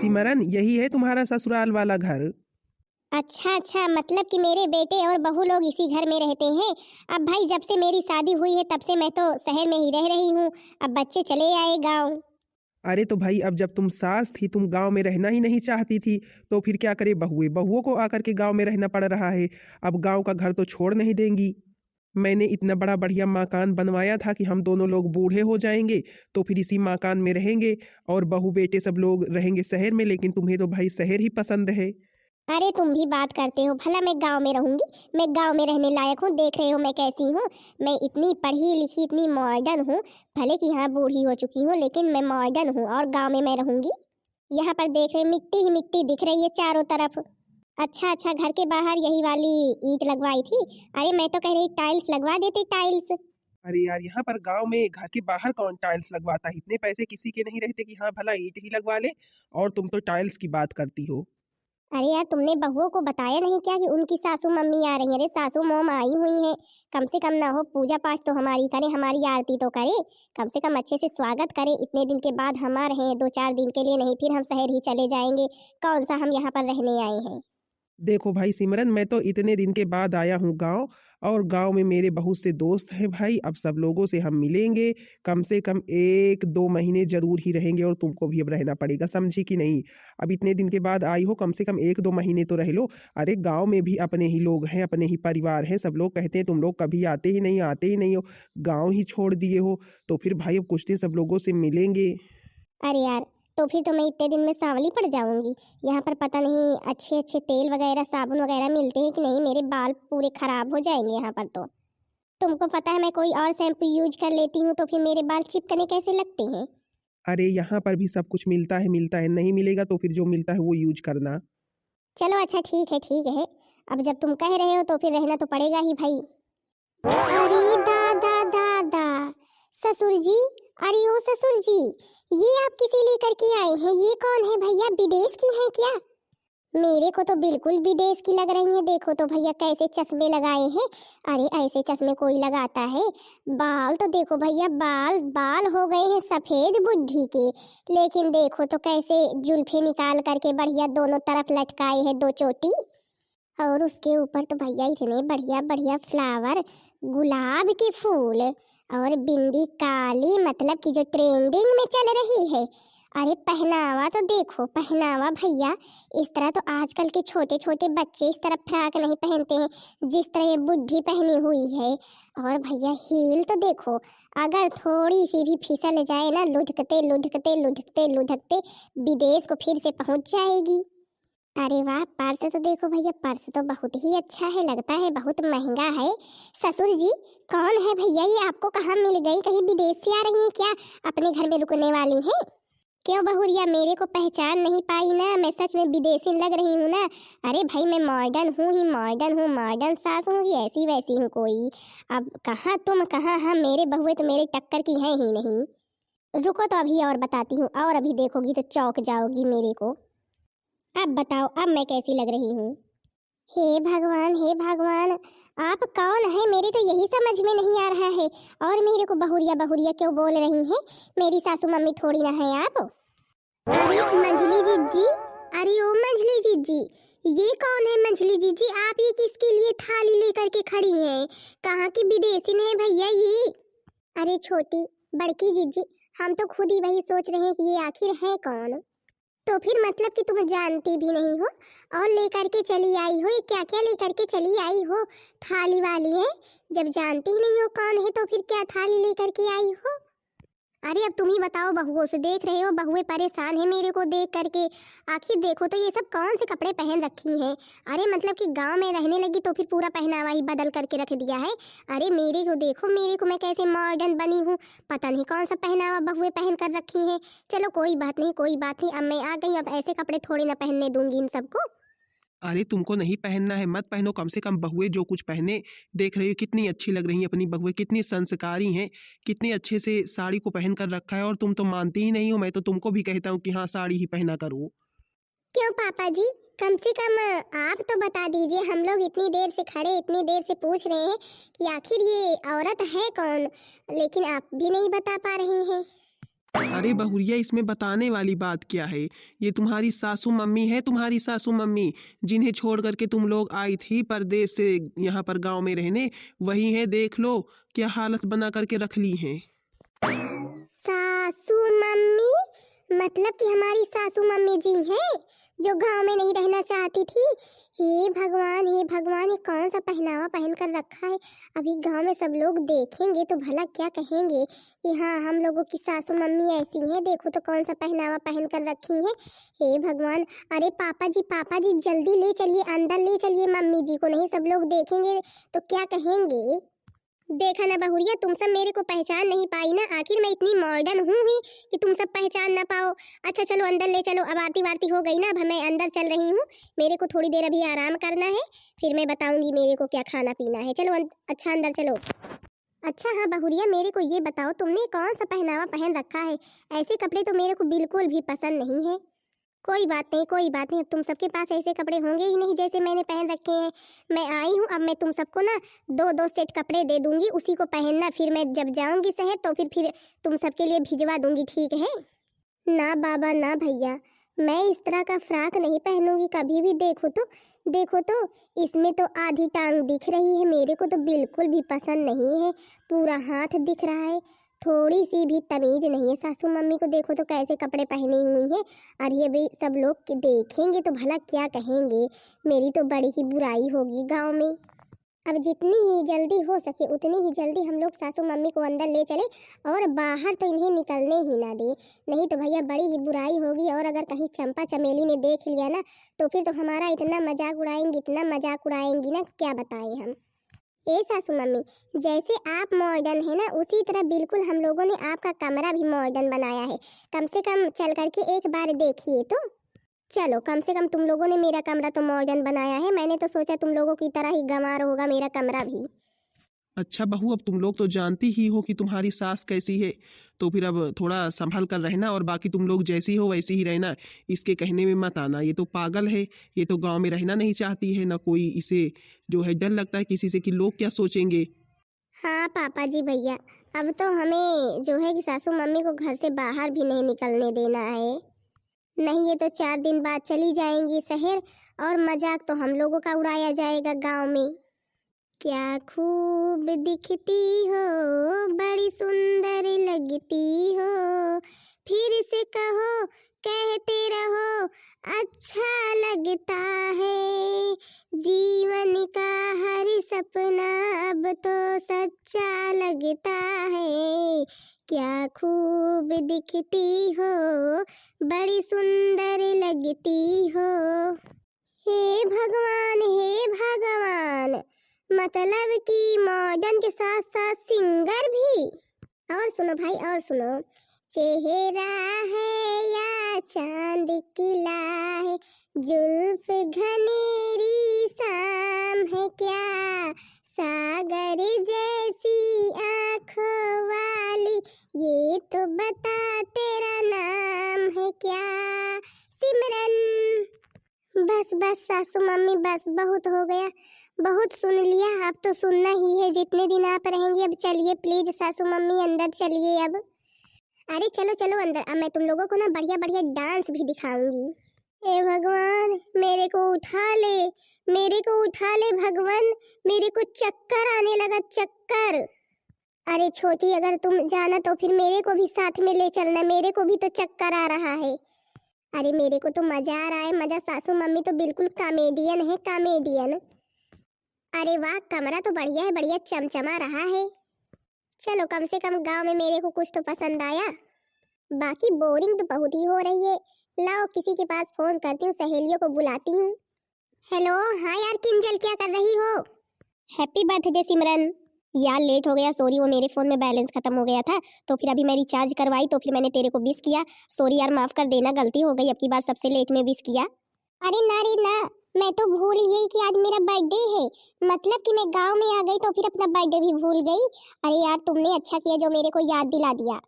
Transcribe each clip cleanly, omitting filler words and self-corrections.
सिमरन, यही है तुम्हारा ससुराल वाला घर। अच्छा अच्छा, मतलब कि मेरे बेटे और बहू लोग इसी घर में रहते हैं। अब भाई जब से मेरी शादी हुई है तब से मैं तो शहर में ही रह रही हूँ। अब बच्चे चले आए गाँव। अरे तो भाई, अब जब तुम सास थी, तुम गांव में रहना ही नहीं चाहती थी, तो फिर क्या करे बहुए, बहुओं को आकर के गांव में रहना पड़ रहा है। अब गांव का घर तो छोड़ नहीं देंगी। मैंने इतना बड़ा बढ़िया मकान बनवाया था कि हम दोनों लोग बूढ़े हो जाएंगे तो फिर इसी मकान में रहेंगे, और बहू बेटे सब लोग रहेंगे शहर में, लेकिन तुम्हें तो भाई शहर ही पसंद है। अरे तुम भी बात करते हो, भला मैं गांव में रहूंगी? मैं गांव में रहने लायक हूँ? देख रहे हो मैं कैसी हूँ। मैं इतनी पढ़ी लिखी, इतनी मॉडर्न हूँ। भले कि यहाँ बूढ़ी हो चुकी हूँ लेकिन मैं मॉडर्न हूँ और गांव में मैं रहूंगी। यहाँ पर देख रहे मिट्टी ही मिट्टी दिख रही है चारों तरफ। अच्छा अच्छा, घर के बाहर यही वाली ईंट लगवाई थी। अरे मैं तो कह रही टाइल्स लगवा देते, टाइल्स। अरे यार, यहाँ पर गांव में घर के बाहर कौन टाइल्स लगवाता है? इतने पैसे किसी के नहीं रहते कि हाँ भला ईंट ही लगवा ले, और तुम तो टाइल्स की बात करती हो। अरे यार, तुमने बहुओं को बताया नहीं क्या कि उनकी सासू मम्मी आ रही है? अरे सासू मोम आई हुई है। कम से कम ना हो पूजा पाठ तो हमारी करे, हमारी आरती तो करे। कम से कम अच्छे से स्वागत करे। इतने दिन के बाद हम आ रहे हैं, 2-4 दिन के लिए, नहीं फिर हम शहर ही चले जाएंगे। कौन सा हम यहाँ पर रहने आए हैं? देखो भाई सिमरन, मैं तो इतने दिन के बाद आया हूँ गांव, और गांव में मेरे बहुत से दोस्त हैं भाई। अब सब लोगों से हम मिलेंगे। कम से कम 1-2 महीने जरूर ही रहेंगे, और तुमको भी अब रहना पड़ेगा, समझी कि नहीं? अब इतने दिन के बाद आई हो, कम से कम 1-2 महीने तो रह लो। अरे गांव में भी अपने ही लोग हैं, अपने ही परिवार हैं। सब लोग कहते हैं तुम लोग कभी आते ही नहीं, आते ही नहीं हो, गाँव ही छोड़ दिए हो। तो फिर भाई अब कुछ दिन सब लोगों से मिलेंगे। अरे यार, तो फिर तो मैं इतने दिन में सांवली पड़ जाऊंगी। यहाँ पर पता नहीं अच्छे अच्छे तेल वगैरह साबुन वगैरह मिलते हैं कि नहीं। मेरे बाल पूरे खराब हो जाएंगे यहाँ पर तो। तुमको पता है मैं कोई और शैम्पू यूज कर लेती हूँ तो फिर मेरे बाल चिपकने कैसे लगते हैं। अरे यहाँ पर भी सब कुछ मिलता है, मिलता है, नहीं मिलेगा तो फिर जो मिलता है वो यूज करना। चलो अच्छा, ठीक है ठीक है। अब जब तुम कह रहे हो तो फिर रहना तो पड़ेगा ही भाई। अरे दादा दादा, ससुर जी। अरे ओ ससुर जी, ये आप किसे लेकर के आए हैं? ये कौन है भैया? विदेश की हैं क्या? मेरे को तो बिल्कुल विदेश की लग रही है। देखो तो भैया कैसे चश्मे लगाए हैं। अरे ऐसे चश्मे कोई लगाता है? बाल तो देखो भैया, बाल बाल हो गए हैं सफेद बुद्धि के। लेकिन देखो तो कैसे जुल्फे निकाल करके बढ़िया दोनों तरफ लटकाए हैं, 2 चोटी। और उसके ऊपर तो भैया इतने बढ़िया बढ़िया फ्लावर, गुलाब के फूल, और बिंदी काली, मतलब कि जो ट्रेंडिंग में चल रही है। अरे पहनावा तो देखो, पहनावा भैया। इस तरह तो आजकल के छोटे छोटे बच्चे इस तरह फ्रॉक नहीं पहनते हैं जिस तरह ये बुद्धि पहनी हुई है। और भैया हील तो देखो, अगर थोड़ी सी भी फिसल जाए ना, लुढ़कते लुढ़कते लुढ़कते लुढ़कते विदेश को फिर से पहुंच जाएगी। अरे वाह, पर्स तो देखो भैया, पर्स तो बहुत ही अच्छा है, लगता है बहुत महंगा है। ससुर जी, कौन है भैया ये? आपको कहाँ मिल गई? कहीं विदेश से आ रही हैं क्या? अपने घर में रुकने वाली हैं? क्यों बहुरिया, मेरे को पहचान नहीं पाई ना? मैं सच में विदेशी लग रही हूँ ना? अरे भाई मैं मॉडर्न हूँ ही मॉडर्न हूँ, मॉडर्न सास हूँ कि ऐसी वैसी हूँ कोई? अब कहाँ तुम कहाँ हम, मेरे बहुए तो मेरे टक्कर की हैं ही नहीं। रुको तो अभी और बताती हूँ, और अभी देखोगी तो चौंक जाओगी मेरे को। अब बताओ, अब मैं कैसी लग रही हूँ? हे भगवान, हे भगवान, आप कौन है? मेरे तो यही समझ में नहीं आ रहा है। और मेरे को बहुरिया बहुरिया क्यों बोल रही हैं? मेरी सासू मम्मी थोड़ी ना है आप। अरे मंजली जीजी, अरे ओ मंजली जीजी, ये कौन है मंजली जीजी? आप ये किसके लिए थाली लेकर के खड़ी हैं? कहाँ की विदेशी है भैया ये? अरे छोटी बड़की जीजी, हम तो खुद ही वही सोच रहे हैं कि ये आखिर है कौन। तो फिर मतलब कि तुम जानती भी नहीं हो और लेकर के चली आई हो? ये क्या क्या लेकर के चली आई हो? थाली वाली है? जब जानती ही नहीं हो कौन है तो फिर क्या थाली लेकर के आई हो? अरे अब तुम ही बताओ, बहुओं से देख रहे हो, बहुएं परेशान है मेरे को देख करके। आखिर देखो तो ये सब कौन से कपड़े पहन रखी हैं? अरे मतलब कि गांव में रहने लगी तो फिर पूरा पहनावा ही बदल करके रख दिया है। अरे मेरे को देखो, मेरे को मैं कैसे मॉडर्न बनी हूँ। पता नहीं कौन सा पहनावा बहुएं पहन कर रखी हैं। चलो कोई बात नहीं, कोई बात नहीं, अब मैं आ गई, अब ऐसे कपड़े थोड़ी ना पहनने दूंगी इन सबको। अरे तुमको नहीं पहनना है मत पहनो, कम से कम बहुएं जो कुछ पहने। देख रही हो कितनी अच्छी लग रही हैं अपनी बहुएं, कितनी संस्कारी हैं, कितने अच्छे से साड़ी को पहन कर रखा है, और तुम तो मानती ही नहीं हो। मैं तो तुमको भी कहता हूँ कि हाँ साड़ी ही पहना करो। क्यों पापा जी, कम से कम आप तो बता दीजिए। हम लोग इतनी देर से खड़े, इतनी देर से पूछ रहे हैं कि आखिर ये औरत है कौन, लेकिन आप भी नहीं बता पा रहे हैं। अरे बहुरिया, इसमें बताने वाली बात क्या है? ये तुम्हारी सासू मम्मी है, तुम्हारी सासू मम्मी, जिन्हें छोड़ करके तुम लोग आई थी परदेश से यहाँ पर गांव में रहने। वही है, देख लो क्या हालत बना करके रख ली है। सासू मम्मी? मतलब कि हमारी सासू मम्मी जी हैं जो गांव में नहीं रहना चाहती थी। हे भगवान, हे भगवान, ये कौन सा पहनावा पहन कर रखा है? अभी गांव में सब लोग देखेंगे तो भला क्या कहेंगे कि हाँ, हम लोगों की सासू मम्मी ऐसी हैं, देखो तो कौन सा पहनावा पहन कर रखी है। हे भगवान! अरे पापा जी जल्दी ले चलिए, अंदर ले चलिए मम्मी जी को, नहीं सब लोग देखेंगे तो क्या कहेंगे। देखा ना बहुरिया, तुम सब मेरे को पहचान नहीं पाई ना। आखिर मैं इतनी मॉडर्न हूँ ही कि तुम सब पहचान ना पाओ। अच्छा चलो अंदर ले चलो, अब आरती वारती हो गई ना, अब मैं अंदर चल रही हूँ। मेरे को थोड़ी देर अभी आराम करना है, फिर मैं बताऊंगी मेरे को क्या खाना पीना है। चलो अच्छा अंदर चलो। अच्छा हाँ बहुरिया, मेरे को ये बताओ तुमने कौन सा पहनावा पहन रखा है? ऐसे कपड़े तो मेरे को बिल्कुल भी पसंद नहीं है। कोई बात नहीं, कोई बात नहीं, अब तुम सबके पास ऐसे कपड़े होंगे ही नहीं जैसे मैंने पहन रखे हैं। मैं आई हूँ, अब मैं तुम सबको ना दो दो सेट कपड़े दे दूंगी, उसी को पहनना। फिर मैं जब जाऊंगी शहर तो फिर तुम सबके लिए भिजवा दूंगी, ठीक है? ना बाबा ना भैया, मैं इस तरह का फ्रॉक नहीं पहनूंगी कभी भी। देखो तो इसमें तो आधी टांग दिख रही है, मेरे को तो बिल्कुल भी पसंद नहीं है। पूरा हाथ दिख रहा है, थोड़ी सी भी तमीज नहीं है। सासू मम्मी को देखो तो कैसे कपड़े पहनी हुई है, और ये भी सब लोग देखेंगे तो भला क्या कहेंगे। मेरी तो बड़ी ही बुराई होगी गांव में। अब जितनी ही जल्दी हो सके उतनी ही जल्दी हम लोग सासू मम्मी को अंदर ले चले, और बाहर तो इन्हें निकलने ही ना दे, नहीं तो भैया बड़ी ही बुराई होगी। और अगर कहीं चंपा चमेली ने देख लिया ना तो फिर तो हमारा इतना मजाक उड़ाएंगी, इतना मजाक उड़ाएंगी ना, क्या बताएं हम। ए सासू मम्मी, जैसे आप मॉडर्न है ना, उसी तरह बिल्कुल हम लोगों ने आपका कमरा भी मॉडर्न बनाया है। कम से कम चल करके एक बार देखिए तो। चलो, कम से कम तुम लोगों ने मेरा कमरा तो मॉडर्न बनाया है, मैंने तो सोचा तुम लोगों की तरह ही गंवार होगा मेरा कमरा भी। अच्छा बहू, अब तुम लोग तो जानती ही हो कि तुम्हारी सास कैसी है, तो फिर अब थोड़ा संभल कर रहना, और बाकी तुम लोग जैसी हो वैसी ही रहना। इसके कहने में मत आना, ये तो पागल है, ये तो गांव में रहना नहीं चाहती है ना। कोई इसे जो है डर लगता है किसी से कि लोग क्या सोचेंगे। हाँ पापा जी भैया, अब तो हमें जो है कि सासू मम्मी को घर से बाहर भी नहीं निकलने देना है। नहीं, ये तो 4 दिन बाद चली जाएंगी शहर, और मजाक तो हम लोगों का उड़ाया जाएगा गांव में। क्या खूब दिखती हो, बड़ी सुंदर लगती हो, फिर से कहो, कहते रहो, अच्छा लगता है। जीवन का हर सपना अब तो सच्चा लगता है। क्या खूब दिखती हो, बड़ी सुंदर लगती हो। हे भगवान, हे भगवान, मतलब कि मॉडर्न के साथ साथ सिंगर भी। और सुनो भाई, और सुनो, चेहरा है या चांद की है, जुल्फ घनेरी शाम है क्या, सागर जैसी आंखों वाली, ये तो बता तेरा नाम है क्या। सिमरन। बस बस सासू मम्मी, बस बहुत हो गया, बहुत सुन लिया, अब तो सुनना ही है जितने दिन आप रहेंगी। अब चलिए प्लीज सासू मम्मी, अंदर चलिए अब। अरे चलो चलो अंदर, अब मैं तुम लोगों को ना बढ़िया बढ़िया डांस भी दिखाऊंगी। हे भगवान, मेरे को उठा ले, मेरे को उठा ले भगवान, मेरे को चक्कर आने लगा, चक्कर। अरे छोटी, अगर तुम जाना तो फिर मेरे को भी साथ में ले चलना, मेरे को भी तो चक्कर आ रहा है। अरे मेरे को तो मजा आ रहा है, मजा। सासू मम्मी तो बिल्कुल कॉमेडियन है, कॉमेडियन। अरे वाह, कमरा तो बढ़िया है, बढ़िया चमचमा रहा है। चलो, कम से कम गांव में मेरे को कुछ तो पसंद आया, बाकी बोरिंग तो बहुत ही हो रही है। लाओ किसी के पास फोन करती हूँ, सहेलियों को बुलाती हूँ। हेलो, हाँ यार किंजल, क्या कर रही हो? हैप्पी बर्थडे सिमरन। यार लेट हो गया, सॉरी, वो मेरे फोन में बैलेंस खत्म हो गया था, तो फिर अभी मैं रिचार्ज करवाई, तो फिर मैंने तेरे को विश किया। सॉरी यार, माफ कर देना, गलती हो गई, अब की बार सबसे लेट में विश किया। अरे ना रे ना, मैं तो भूल ही गई कि आज मेरा बर्थडे है, मतलब कि मैं गांव में आ गई तो फिर अपना बर्थडे भी भूल गई। अरे यार तुमने अच्छा किया जो मेरे को याद दिला दिया।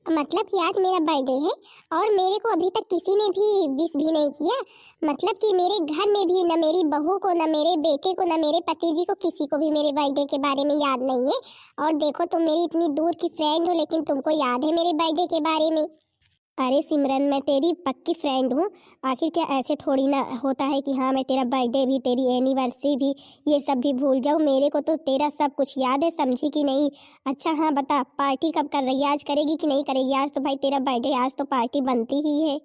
मतलब कि आज मेरा बर्थडे है और मेरे को अभी तक किसी ने भी विश भी नहीं किया। मतलब कि मेरे घर में भी न मेरी बहू को, न मेरे बेटे को, न मेरे पतिजी को, किसी को भी मेरे बर्थडे के बारे में याद नहीं है। और देखो तुम मेरी इतनी दूर की फ्रेंड हो लेकिन तुमको याद है मेरे बर्थडे के बारे में। अरे सिमरन, मैं तेरी पक्की फ्रेंड हूँ। आखिर क्या ऐसे थोड़ी ना होता है कि हाँ मैं तेरा बर्थडे भी, तेरी एनिवर्सरी भी, ये सब भी भूल जाऊँ। मेरे को तो तेरा सब कुछ याद है, समझी कि नहीं? अच्छा हाँ बता, पार्टी कब कर रही है? आज करेगी कि नहीं करेगी? आज तो भाई तेरा बर्थडे, आज तो पार्टी बनती ही है।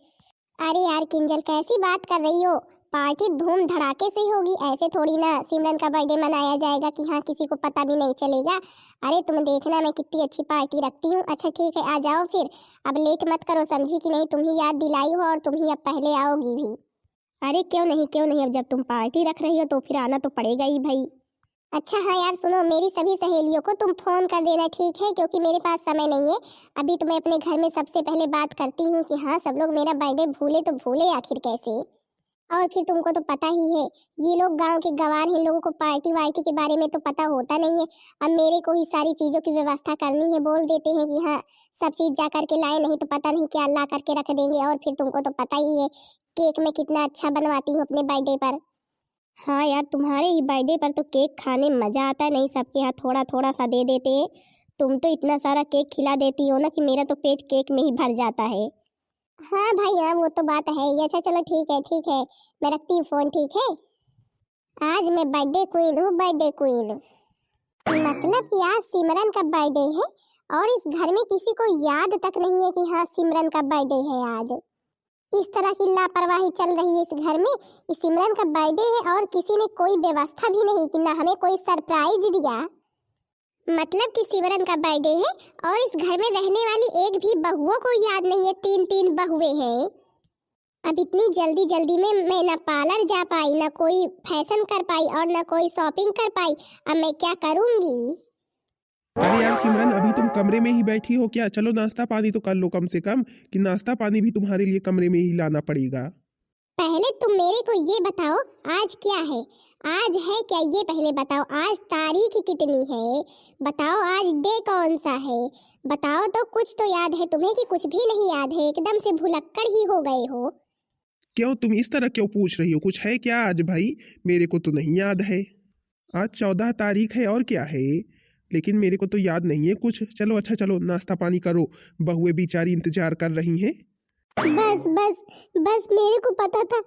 अरे यार किंजल, कैसी बात कर रही हो? पार्टी धूम धड़ाके से होगी, ऐसे थोड़ी ना सिमरन का बर्थडे मनाया जाएगा कि हाँ किसी को पता भी नहीं चलेगा। अरे तुम देखना मैं कितनी अच्छी पार्टी रखती हूँ। अच्छा ठीक है, आ जाओ फिर। अब लेट मत करो, समझी कि नहीं? तुम ही याद दिलाई हो और तुम ही अब पहले आओगी भी। अरे क्यों नहीं क्यों नहीं, अब जब तुम पार्टी रख रही हो तो फिर आना तो पड़ेगा ही भाई। अच्छा हाँ यार सुनो, मेरी सभी सहेलियों को तुम फोन कर देना, ठीक है? क्योंकि मेरे पास समय नहीं है अभी। तो मैं अपने घर में सबसे पहले बात करती हूँ कि हाँ सब लोग मेरा बर्थडे भूले तो भूले आखिर कैसे। और फिर तुमको तो पता ही है, ये लोग गांव के गंवार हैं, लोगों को पार्टी वार्टी के बारे में तो पता होता नहीं है। अब मेरे को ही सारी चीज़ों की व्यवस्था करनी है। बोल देते हैं कि हाँ सब चीज़ जा करके लाए, नहीं तो पता नहीं क्या ला करके रख देंगे। और फिर तुमको तो पता ही है केक मैं कितना अच्छा बनवाती हूँ अपने बर्थडे पर। हाँ यार, तुम्हारे ही बर्थडे पर तो केक खाने में मज़ा आता है। नहीं सबके यहाँ थोड़ा थोड़ा सा दे देते हैं। तुम तो इतना सारा केक खिला देती हो ना कि मेरा तो पेट केक में ही भर जाता है। हाँ भाई हाँ, वो तो बात है ही। अच्छा चलो ठीक है ठीक है, मैं रखती हूँ फ़ोन, ठीक है? आज मैं बर्थडे क्वीन हूँ, बर्थडे क्वीन। मतलब कि आज सिमरन का बर्थडे है और इस घर में किसी को याद तक नहीं है कि हाँ सिमरन का बर्थडे है आज। इस तरह की लापरवाही चल रही है इस घर में कि सिमरन का बर्थडे है और किसी ने कोई व्यवस्था भी नहीं की, ना हमें कोई सरप्राइज दिया। मतलब कि सिमरन का बर्थडे है और इस घर में रहने वाली एक भी बहुओं को याद नहीं है। तीन तीन बहुएं हैं। अब इतनी जल्दी जल्दी में मैं ना पार्लर जा पाई, ना कोई फैशन कर पाई और ना कोई शॉपिंग कर पाई। अब मैं क्या करूंगी? अरे यार सिमरन, अभी तुम कमरे में ही बैठी हो क्या? चलो नाश्ता पानी तो कर लो कम से कम, कि नाश्ता पानी भी तुम्हारे लिए कमरे में ही लाना पड़ेगा। पहले तुम मेरे को ये बताओ आज क्या है? आज है क्या ये पहले बताओ। आज तारीख कितनी है? बताओ आज डे कौन सा है? बताओ तो, कुछ तो याद है तुम्हें कि कुछ भी नहीं याद है? एकदम से भुलक्कड़ ही हो गए हो। क्यों तुम इस तरह क्यों पूछ रही हो? कुछ है क्या आज भाई? मेरे को तो नहीं याद है। आज 14 तारीख है और क्या है, लेकिन मेरे को तो याद नहीं है कुछ। चलो अच्छा चलो नाश्ता पानी करो, बहुएं बेचारी इंतजार कर रही हैं। बस बस बस, मेरे को पता था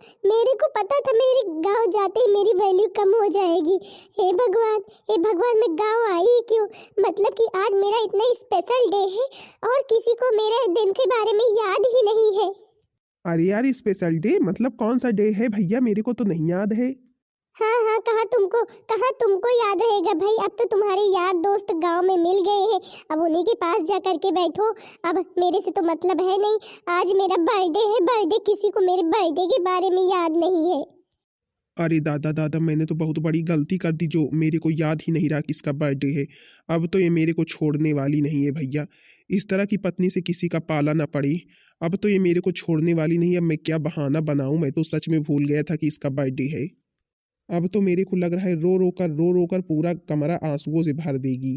मेरे गांव जाते ही मेरी वैल्यू कम हो जाएगी। हे भगवान, हे भगवान, मैं गांव आई क्यों? मतलब कि आज मेरा इतना स्पेशल डे है और किसी को मेरे दिन के बारे में याद ही नहीं है। अरे यार स्पेशल डे मतलब कौन सा डे है भैया? मेरे को तो नहीं याद है। हाँ हाँ, कहाँ तुमको याद रहेगा भाई? अब तो तुम्हारे यार दोस्त गांव में मिल गए हैं, अब उन्हीं के पास जा करके बैठो। अब मेरे से तो मतलब है नहीं। आज मेरा बर्थडे है, बर्थडे, किसी को मेरे बर्थडे के बारे में याद नहीं है। अरे दादा दादा, मैंने तो बहुत बड़ी गलती कर दी जो मेरे को याद ही नहीं रहा किसका बर्थडे है। अब तो ये मेरे को छोड़ने वाली नहीं है भैया। इस तरह की पत्नी से किसी का पाला ना पड़े। अब तो ये मेरे को छोड़ने वाली नहीं है। अब मैं क्या बहाना बनाऊं? मैं तो सच में भूल गया था कि इसका बर्थडे है। अब तो मेरे को लग रहा है रो रो कर पूरा कमरा आंसुओं से भर देगी।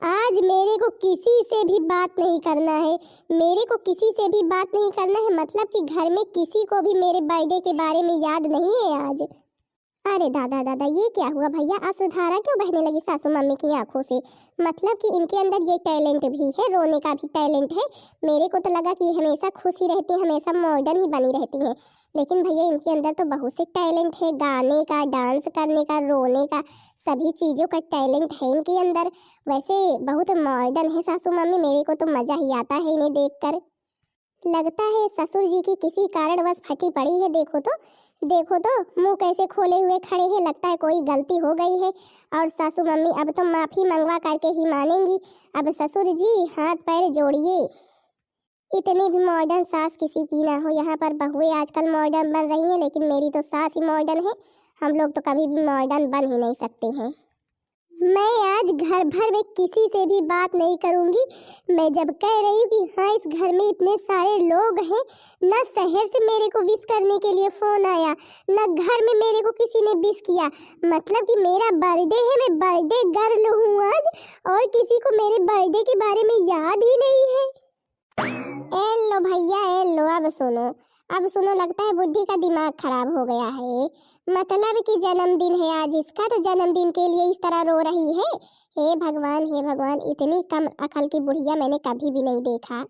आज मेरे को किसी से भी बात नहीं करना है। मेरे को किसी से भी बात नहीं करना है। मतलब कि घर में किसी को भी मेरे बर्थडे के बारे में याद नहीं है आज। अरे दादा दादा, ये क्या हुआ भैया? असुधारा क्यों बहने लगी सासू मम्मी की आंखों से? मतलब कि इनके अंदर ये टैलेंट भी है, रोने का भी टैलेंट है। मेरे को तो लगा कि हमेशा खुशी रहती, हमेशा मॉडर्न ही बनी रहती हैं। लेकिन भैया इनके अंदर तो बहुत से टैलेंट है, गाने का, डांस करने का, रोने का, सभी चीज़ों का टैलेंट है इनके अंदर। वैसे बहुत मॉडर्न है सासू मम्मी, मेरे को तो मज़ा ही आता है इन्हें देखकर। लगता है ससुर जी की किसी कारणवश फटी पड़ी है। देखो तो मुंह कैसे खोले हुए खड़े हैं। लगता है कोई गलती हो गई है। और सासू मम्मी अब तो माफी मंगवा करके ही मानेंगी। अब ससुर जी हाथ पैर जोड़िए। इतनी भी मॉडर्न सास किसी की ना हो। यहाँ पर बहुएं आजकल मॉडर्न बन रही हैं, लेकिन मेरी तो सास ही मॉडर्न है। हम लोग तो कभी भी मॉडर्न बन ही नहीं सकते हैं। मैं आज घर भर में किसी से भी बात नहीं करूंगी। मैं जब कह रही हूँ कि हाँ इस घर में इतने सारे लोग हैं, ना शहर से मेरे को विश करने के लिए फोन आया, ना घर में मेरे को किसी ने विश किया। मतलब कि मेरा बर्थडे है, मैं बर्थडे गर्ल हूँ आज, और किसी को मेरे बर्थडे के बारे में याद ही नहीं है। ए लो भैया, ए लो, अब सुनो, लगता है बुद्धि का दिमाग खराब हो गया है। मतलब कि जन्मदिन है आज इसका, तो जन्मदिन के लिए इस तरह रो रही है। हे भगवान, हे भगवान, इतनी कम अकल की बुढ़िया मैंने कभी भी नहीं देखा।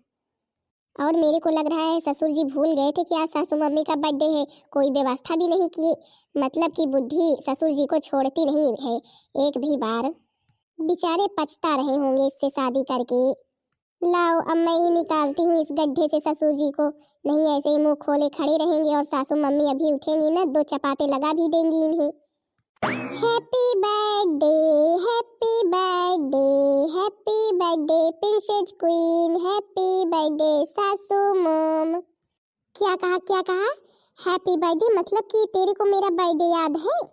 और मेरे को लग रहा है ससुर जी भूल गए थे कि आज सासू मम्मी का बर्थडे है, कोई व्यवस्था भी नहीं किए। मतलब कि बुद्धि ससुर जी को छोड़ती नहीं है एक भी बार। बेचारे पछता रहे होंगे इससे शादी करके। लाओ, अब मैं ही निकालती हूँ इस गड्ढे से ससुर जी को। नहीं ऐसे ही मुंह खोले खड़े रहेंगे और सासू मम्मी अभी उठेंगी ना, दो चपाते लगा भी देंगी इन्हें। Happy birthday, happy birthday, happy birthday princess queen, happy birthday सासू मॉम। क्या कहा, क्या कहा? हैप्पी बर्थडे मतलब कि तेरे को मेरा बर्थडे याद है?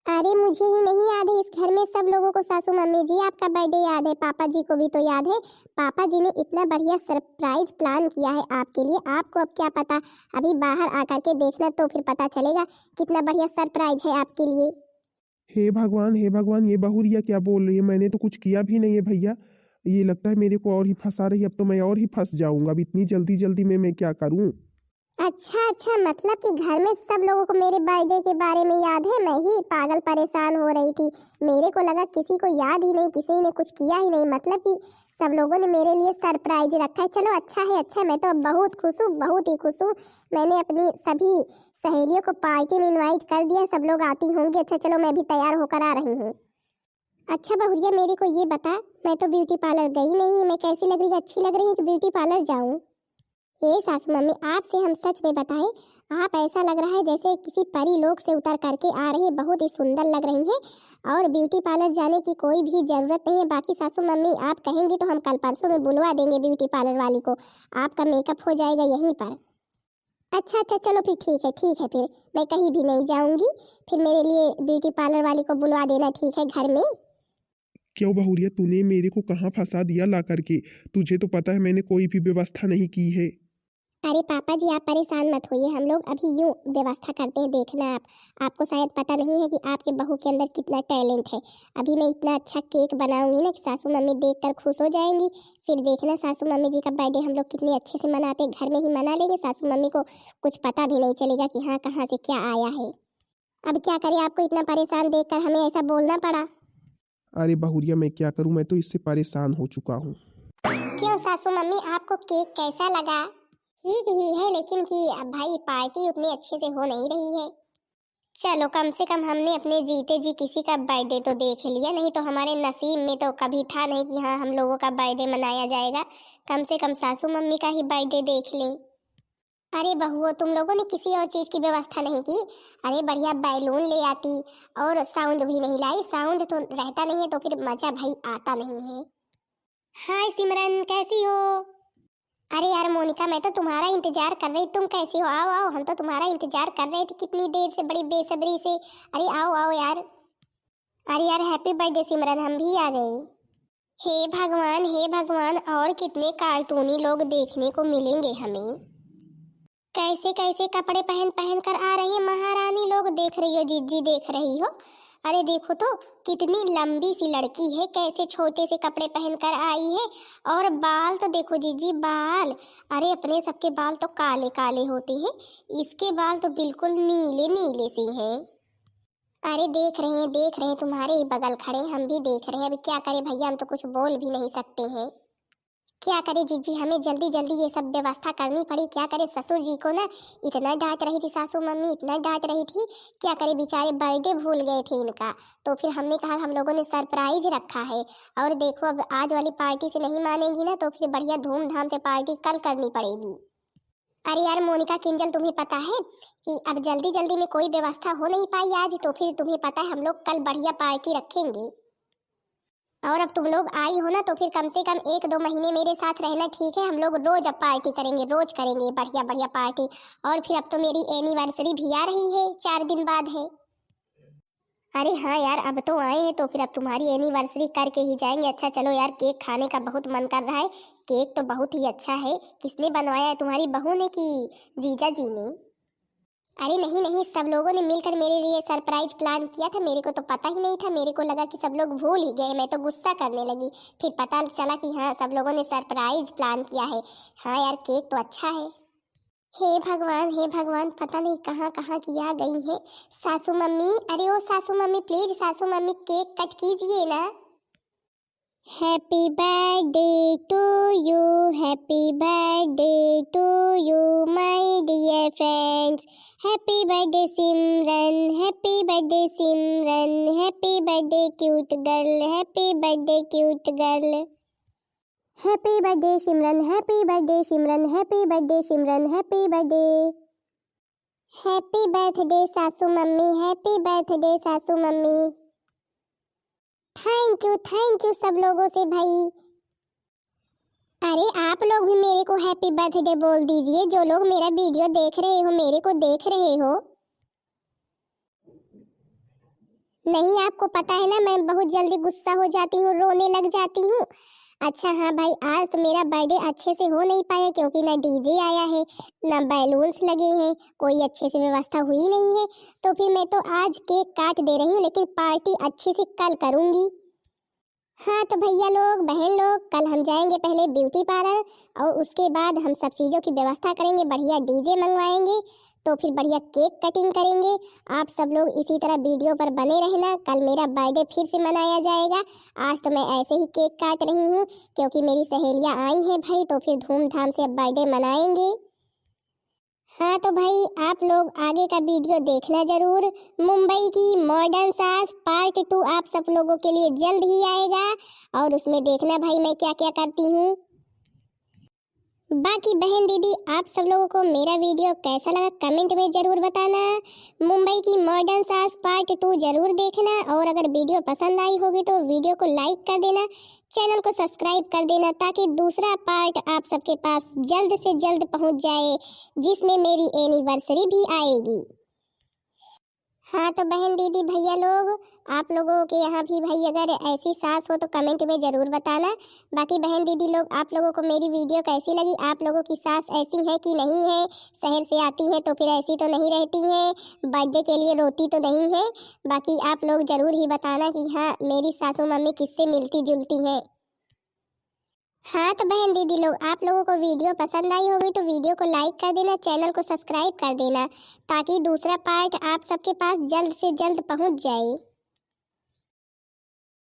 अरे मुझे ही नहीं याद है, इस घर में सब लोगों को सासू मम्मी जी आपका बर्थडे याद है, पापा जी को भी तो याद है। पापा जी ने इतना बढ़िया सरप्राइज प्लान किया है आपके लिए। आपको अब क्या पता, अभी बाहर आकर के देखना तो फिर पता चलेगा कितना बढ़िया सरप्राइज है आपके लिए। हे भगवान, हे भगवान, ये बहुरिया क्या बोल रही है? मैंने तो कुछ किया भी नहीं है भैया। ये लगता है मेरे को और ही फंसा रही है। अब तो मैं और ही फंस जाऊंगा। अब इतनी जल्दी जल्दी में मैं क्या करूं? अच्छा अच्छा, मतलब कि घर में सब लोगों को मेरे बर्थडे के बारे में याद है। मैं ही पागल परेशान हो रही थी। मेरे को लगा किसी को याद ही नहीं, किसी ने कुछ किया ही नहीं। मतलब कि सब लोगों ने मेरे लिए सरप्राइज रखा है। चलो अच्छा है, अच्छा, मैं तो बहुत खुश हूँ, बहुत ही खुश हूँ। मैंने अपनी सभी सहेलियों को पार्टी में इनवाइट कर दिया, सब लोग आती होंगी। अच्छा चलो, मैं भी तैयार होकर आ रही हूँ। अच्छा बहुरिया, मेरे को ये बता, मैं तो ब्यूटी पार्लर गई नहीं, मैं कैसी लग रही हूँ? अच्छी लग रही हूँ कि ब्यूटी पार्लर जाऊँ? ये सासू मम्मी, आपसे हम सच में बताएं, आप ऐसा लग रहा है जैसे किसी परी लोक से उतर करके आ रही है। बहुत ही सुंदर लग रही हैं और ब्यूटी पार्लर जाने की कोई भी ज़रूरत नहीं है। बाकी सासू मम्मी आप कहेंगी तो हम कल परसों में बुलवा देंगे ब्यूटी पार्लर वाली को, आपका मेकअप हो जाएगा यहीं पर। अच्छा अच्छा, चलो फिर ठीक है, ठीक है, फिर मैं कहीं भी नहीं जाऊंगी। फिर मेरे लिए ब्यूटी पार्लर वाली को बुलवा देना, ठीक है, घर में। क्यों बहुरिया, तूने मेरे को कहाँ फंसा दिया ला करके? तुझे तो पता है मैंने कोई भी व्यवस्था नहीं की है। अरे पापा जी, आप परेशान मत होइए, हम लोग अभी यूँ व्यवस्था करते हैं। देखना आपको शायद पता नहीं है कि आपके बहू के अंदर कितना टैलेंट है। अभी मैं इतना अच्छा केक बनाऊंगी ना कि सासू मम्मी देखकर खुश हो जाएंगी। फिर देखना सासू मम्मी जी का बर्थडे हम लोग कितने अच्छे से मनाते हैं, घर में ही मना लेंगे। सासू मम्मी को कुछ पता भी नहीं चलेगा कि हाँ कहाँ से क्या आया है। अब क्या करें, आपको इतना परेशान देखकर हमें ऐसा बोलना पड़ा। अरे बहुरिया, मैं क्या करूं? मैं तो इससे परेशान हो चुका हूँ। क्यों सासू मम्मी, आपको केक कैसा लगा? ठीक ही है, लेकिन कि अब भाई पार्टी उतनी अच्छे से हो नहीं रही है। चलो कम से कम हमने अपने जीते जी किसी का बर्थडे तो देख लिया, नहीं तो हमारे नसीब में तो कभी था नहीं कि हाँ हम लोगों का बर्थडे मनाया जाएगा। कम से कम सासू मम्मी का ही बर्थडे देख लें। अरे बहुओं, तुम लोगों ने किसी और चीज़ की व्यवस्था नहीं की? अरे बढ़िया बैलून ले आती, और साउंड भी नहीं लाई। साउंड तो रहता नहीं है तो फिर मजा भाई आता नहीं है। हाय सिमरन, कैसी हो? अरे यार मोनिका, मैं तो तुम्हारा इंतजार कर रही, तुम कैसी हो? आओ आओ, हम तो तुम्हारा इंतजार कर रहे थे कितनी देर से, बड़ी बेसब्री से। अरे आओ आओ यार। अरे यार हैप्पी बर्थडे सिमरन, हम भी आ गए। हे भगवान, हे भगवान, और कितने कार्टूनी लोग देखने को मिलेंगे हमें। कैसे कैसे कपड़े पहन पहन कर आ रही है महारानी लोग। देख रही हो जीजी, देख रही हो? अरे देखो तो कितनी लंबी सी लड़की है, कैसे छोटे से कपड़े पहन कर आई है। और बाल तो देखो जीजी, बाल, अरे अपने सबके बाल तो काले काले होते हैं, इसके बाल तो बिल्कुल नीले नीले से हैं। अरे देख रहे हैं, देख रहे हैं, तुम्हारे ही बगल खड़े हैं, हम भी देख रहे हैं। अभी क्या करें भैया, हम तो कुछ बोल भी नहीं सकते हैं। क्या करें जीजी, हमें जल्दी जल्दी ये सब व्यवस्था करनी पड़ी। क्या करें, ससुर जी को ना इतना डांट रही थी सासू मम्मी, इतना डांट रही थी। क्या करें, बेचारे बर्थडे भूल गए थे इनका। तो फिर हमने कहा हम लोगों ने सरप्राइज रखा है, और देखो अब आज वाली पार्टी से नहीं मानेंगी ना तो फिर बढ़िया धूमधाम से पार्टी कल करनी पड़ेगी। अरे यार मोनिका किंजल, तुम्हें पता है कि अब जल्दी जल्दी में कोई व्यवस्था हो नहीं पाई आज, तो फिर तुम्हें पता है हम लोग कल बढ़िया पार्टी रखेंगे। और अब तुम लोग आई हो ना तो फिर कम से कम 1-2 महीने मेरे साथ रहना, ठीक है? हम लोग रोज अब पार्टी करेंगे, रोज करेंगे बढ़िया बढ़िया पार्टी। और फिर अब तो मेरी एनिवर्सरी भी आ रही है, 4 दिन बाद है। अरे हाँ यार, अब तो आए हैं तो फिर अब तुम्हारी एनिवर्सरी करके ही जाएंगे। अच्छा चलो यार, केक खाने का बहुत मन कर रहा है। केक तो बहुत ही अच्छा है। किसने बनवाया है, तुम्हारी बहू ने कि जीजा जी ने? अरे नहीं नहीं, सब लोगों ने मिलकर मेरे लिए सरप्राइज प्लान किया था। मेरे को तो पता ही नहीं था, मेरे को लगा कि सब लोग भूल ही गए। मैं तो गुस्सा करने लगी, फिर पता चला कि हाँ, सब लोगों ने सरप्राइज प्लान किया है। हाँ यार, केक तो अच्छा है। हे भगवान, हे भगवान, पता नहीं कहाँ कहाँ की आ गई है सासू मम्मी। अरे ओ सासू मम्मी, प्लीज सासू मम्मी, केक कट कीजिए ना। Happy birthday to you, happy birthday to you my dear friends. Happy birthday Simran, happy birthday Simran, happy birthday cute girl, happy birthday cute girl. Happy birthday Simran, happy birthday Simran, happy birthday Simran, happy birthday. Happy birthday सासू mummy, happy birthday सासू mummy. Thank you सब लोगों से भाई। अरे आप लोग भी मेरे को हैप्पी बर्थडे बोल दीजिए, जो लोग मेरा वीडियो देख रहे हो, मेरे को देख रहे हो। नहीं, आपको पता है ना, मैं बहुत जल्दी गुस्सा हो जाती हूँ, रोने लग जाती हूँ। अच्छा हाँ भाई, आज तो मेरा बर्थडे अच्छे से हो नहीं पाया क्योंकि ना डीजे आया है, ना बैलून्स लगे हैं, कोई अच्छे से व्यवस्था हुई नहीं है। तो फिर मैं तो आज केक काट दे रही हूँ, लेकिन पार्टी अच्छे से कल करूँगी। हाँ तो भैया लोग, बहन लोग, कल हम जाएंगे पहले ब्यूटी पार्लर, और उसके बाद हम सब चीज़ों की व्यवस्था करेंगे, बढ़िया डीजे मंगवाएंगे, तो फिर बढ़िया केक कटिंग करेंगे। आप सब लोग इसी तरह वीडियो पर बने रहना। कल मेरा बर्थडे फिर से मनाया जाएगा। आज तो मैं ऐसे ही केक काट रही हूँ क्योंकि मेरी सहेलियाँ आई हैं भाई, तो फिर धूमधाम से अब बर्थडे मनाएंगे। हाँ तो भाई, आप लोग आगे का वीडियो देखना जरूर। मुंबई की मॉडर्न सास पार्ट 2 आप सब लोगों के लिए जल्द ही आएगा, और उसमें देखना भाई मैं क्या क्या करती हूँ। बाकी बहन दीदी, आप सब लोगों को मेरा वीडियो कैसा लगा कमेंट में ज़रूर बताना। मुंबई की मॉडर्न सास पार्ट 2 ज़रूर देखना, और अगर वीडियो पसंद आई होगी तो वीडियो को लाइक कर देना, चैनल को सब्सक्राइब कर देना, ताकि दूसरा पार्ट आप सबके पास जल्द से जल्द पहुंच जाए, जिसमें मेरी एनिवर्सरी भी आएगी। हाँ तो बहन दीदी भैया लोग, आप लोगों के यहाँ भी भाई अगर ऐसी सास हो तो कमेंट में ज़रूर बताना। बाकी बहन दीदी लोग, आप लोगों को मेरी वीडियो कैसी लगी? आप लोगों की सास ऐसी है कि नहीं है? शहर से आती है तो फिर ऐसी तो नहीं रहती है, बर्थडे के लिए रोती तो नहीं है? बाकी आप लोग ज़रूर ही बताना कि हाँ, मेरी सासू मम्मी किससे मिलती जुलती हैं। हाँ तो बहन दीदी लोग, आप लोगों को वीडियो पसंद आई होगी तो वीडियो को लाइक कर देना, चैनल को सब्सक्राइब कर देना, ताकि दूसरा पार्ट आप सबके पास जल्द से जल्द पहुंच जाए।